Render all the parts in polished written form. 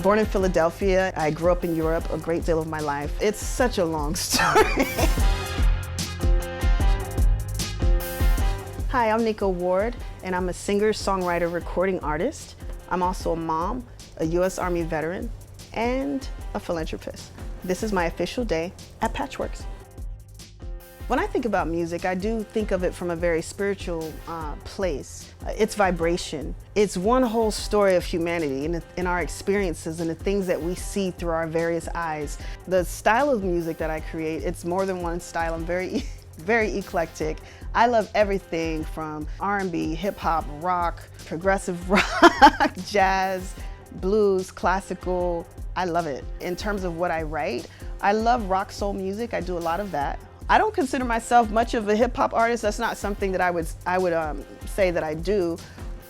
Born in Philadelphia, I grew up in Europe a great deal of my life. It's such a long story. Hi, I'm Nico Ward, and I'm a singer, songwriter, recording artist. I'm also a mom, a U.S. Army veteran, and a philanthropist. This is my official day at Patchwerk. When I think about music, I do think of it from a very spiritual place. It's vibration. It's one whole story of humanity in our experiences and the things that we see through our various eyes. The style of music that I create, it's more than one style. I'm very eclectic. I love everything from R&B, hip hop, rock, progressive rock, jazz, blues, classical. I love it. In terms of what I write, I love rock soul music. I do a lot of that. I don't consider myself much of a hip hop artist. That's not something that I would say that I do,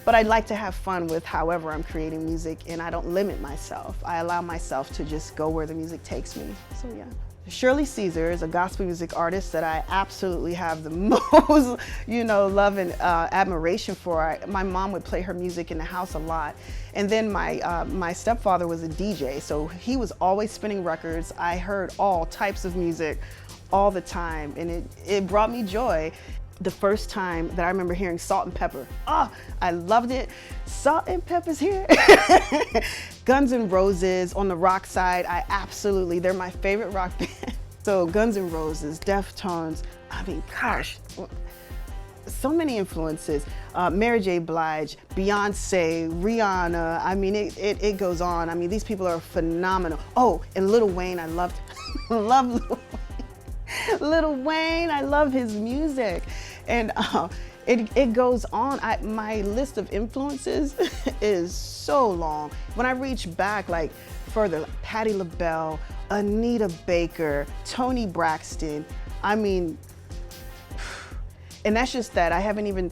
but I like to have fun with however I'm creating music, and I don't limit myself. I allow myself to just go where the music takes me, so yeah. Shirley Caesar is a gospel music artist that I absolutely have the most, love and admiration for. My mom would play her music in the house a lot. And then my stepfather was a DJ, so he was always spinning records. I heard all types of music all the time, and it brought me joy. The first time that I remember hearing Salt and Pepper, I loved it. Salt and Pepper's here. Guns N' Roses on the rock side, they're my favorite rock band. So Guns N' Roses, Deftones, I mean, gosh, so many influences. Mary J. Blige, Beyonce, Rihanna, I mean, it goes on. I mean, these people are phenomenal. Oh, and Lil Wayne, I love Lil Wayne. Lil Wayne, I love his music. And it goes on. My list of influences is so long. When I reach back further, like Patti LaBelle, Anita Baker, Toni Braxton, I mean, and that's just that. I haven't even,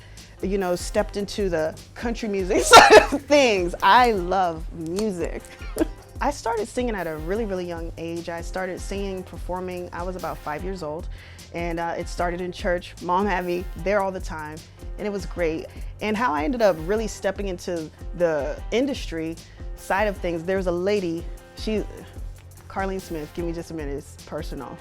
stepped into the country music side of things. I love music. I started singing at a really, really young age. I started singing, performing, I was about 5 years old, and it started in church. Mom had me there all the time, and it was great. And how I ended up really stepping into the industry side of things, there's a lady, Carlene Smith, give me just a minute, it's personal.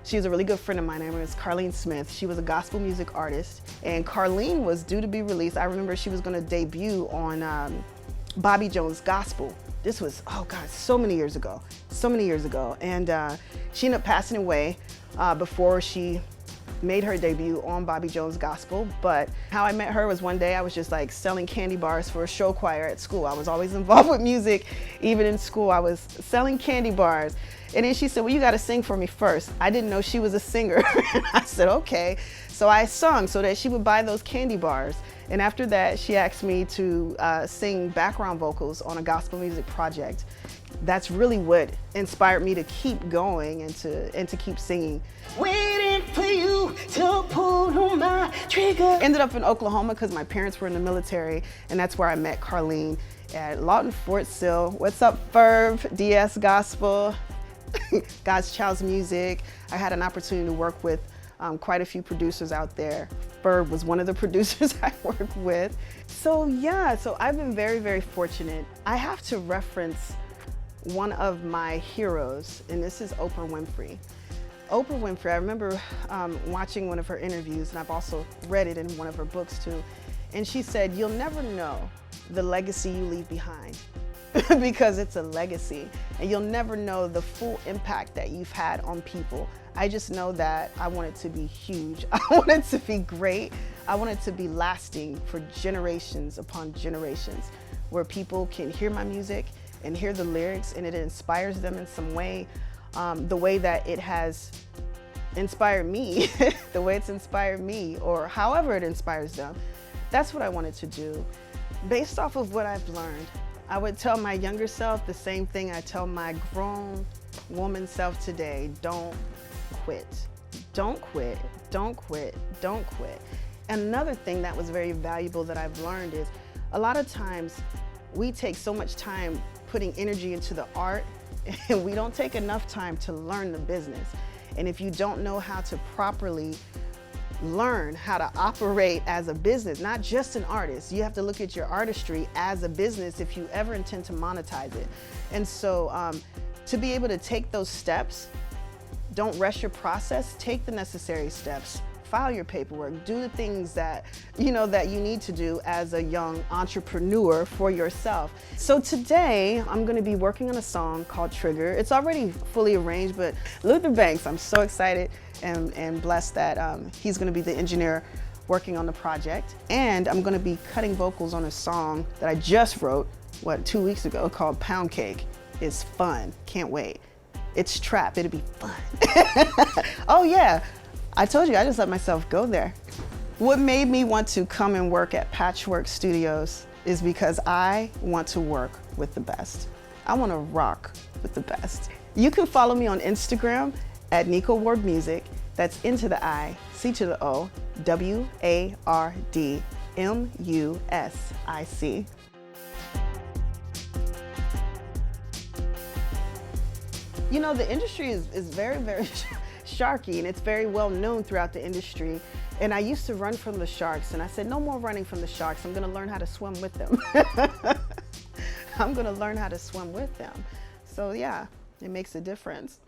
She's a really good friend of mine. Her name is Carlene Smith. She was a gospel music artist, and Carlene was due to be released. I remember she was gonna debut on Bobby Jones Gospel. This was, oh God, so many years ago. And she ended up passing away before she made her debut on Bobby Jones Gospel. But how I met her was one day I was just selling candy bars for a show choir at school. I was always involved with music. Even in school, I was selling candy bars. And then she said, well, you gotta sing for me first. I didn't know she was a singer. I said, okay. So I sung so that she would buy those candy bars. And after that, she asked me to sing background vocals on a gospel music project. That's really what inspired me to keep going and to keep singing. Waiting for you to pull on my trigger. Ended up in Oklahoma because my parents were in the military, and that's where I met Carlene at Lawton Fort Sill. What's up, Ferb, DS Gospel, God's Child's Music. I had an opportunity to work with quite a few producers out there. Ferb was one of the producers I worked with. So yeah, so I've been very, very fortunate. I have to reference one of my heroes, and this is Oprah Winfrey. Oprah Winfrey, I remember watching one of her interviews, and I've also read it in one of her books too, and she said, you'll never know the legacy you leave behind because it's a legacy, and you'll never know the full impact that you've had on people. I just know that I want it to be huge. I want it to be great. I want it to be lasting for generations upon generations, where people can hear my music and hear the lyrics and it inspires them in some way, the way that it has inspired me, the way it's inspired me, or however it inspires them. That's what I wanted to do. Based off of what I've learned, I would tell my younger self the same thing I tell my grown woman self today. Don't quit. Don't quit. Don't quit. Don't quit. And another thing that was very valuable that I've learned is a lot of times we take so much time putting energy into the art, and we don't take enough time to learn the business. And if you don't know how to properly learn how to operate as a business, not just an artist. You have to look at your artistry as a business if you ever intend to monetize it. And so to be able to take those steps, don't rush your process, take the necessary steps. File your paperwork, do the things that you need to do as a young entrepreneur for yourself. So today I'm going to be working on a song called TRIGGA. It's already fully arranged, but Luther Banks, I'm so excited and blessed that he's going to be the engineer working on the project. And I'm going to be cutting vocals on a song that I just wrote, 2 weeks ago, called Pound Cake. It's fun, can't wait. It's trap, it'll be fun. Oh yeah. I told you, I just let myself go there. What made me want to come and work at Patchwerk Studios is because I want to work with the best. I want to rock with the best. You can follow me on Instagram at Nico Ward Music. That's N to the I, C to the O, WARDMUSIC. You know, the industry is very, very sharky, and it's very well known throughout the industry. And I used to run from the sharks, and I said, no more running from the sharks. I'm gonna learn how to swim with them. I'm gonna learn how to swim with them. So yeah, it makes a difference.